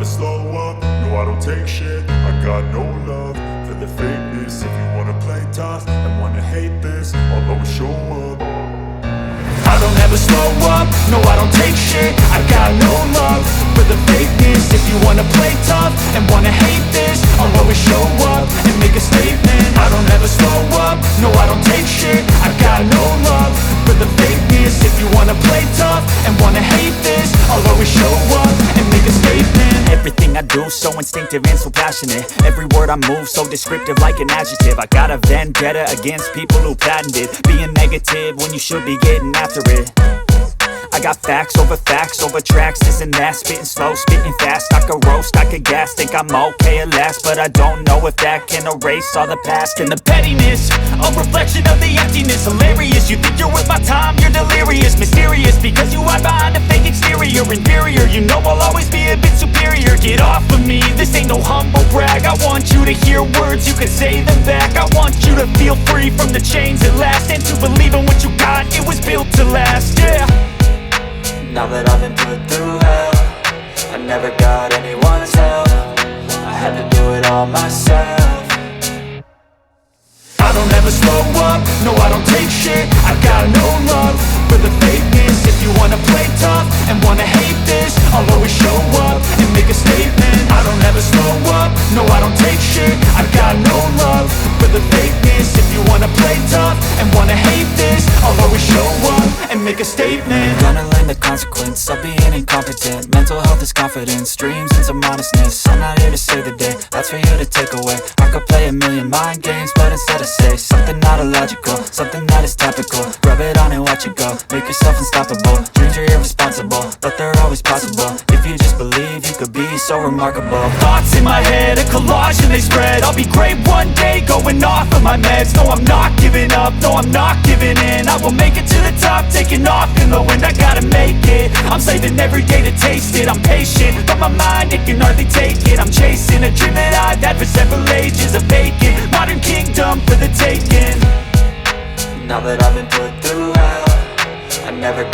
slow up, no I don't take shit. I got no love for the fakeness. If you wanna play tough and wanna hate this, I'll always show up. I don't ever slow up, no I don't take shit. I got no love for the fakeness. If you wanna play tough and wanna hate this, I'll always show up and make a statement. I don't ever slow up, no I don't take shit. I got no love for the fakeness. If you wanna play tough and wanna hate this, I'll always show up and make a statement. Everything I do so instinctive and so passionate. Every word I move so descriptive like an adjective. I got a vendetta against people who patented being negative when you should be getting after it. I got facts over tracks, this and that. Spitting slow, spitting fast, I could roast, I could gas. Think I'm okay at last, but I don't know if that can erase all the past. And the pettiness, a reflection of the emptiness. Hilarious, you think you're worth my time, you're delirious. Mysterious, because you hide behind a fake exterior. Inferior, you know I'll always be a bit superior. Get off of me, this ain't no humble brag. I want you to hear words, you can say them back. I want you to feel free from the chains at last, and to believe in what you got, it was built to last, yeah. Now that I've been put through hell, I never got anyone's help. I had to do it all myself. I don't ever slow up, no I don't take shit. I got no love for the fakeness. If you wanna play tough and wanna hate this, I'll always show up and make a statement. I don't ever slow up, no I don't take shit. I got no love for the fakeness. If you wanna play tough and wanna hate this, I'll always show up and make a statement. Gonna learn the consequence of being incompetent. Mental health is confidence, dreams and some honestness. I'm not here to save the day, that's for you to take away. I could play a million mind games, but instead I say something not illogical, something that is topical. Rub it on and watch it go, make yourself unstoppable. Dreams are irresponsible, but they're always possible. If you just believe, you could be so remarkable. Thoughts in my head, a collage and they spread. I'll be great one day, going off of my meds. No, I'm not giving up, no, I'm not giving in. I will make it to the top, taking off in the wind. I gotta make it, I'm saving every day to taste it. I'm patient, but my mind, it can hardly take it. I'm chasing a dream that I've had for several ages. A vacant, modern kingdom for the taking. Now that I've been put through hell, I never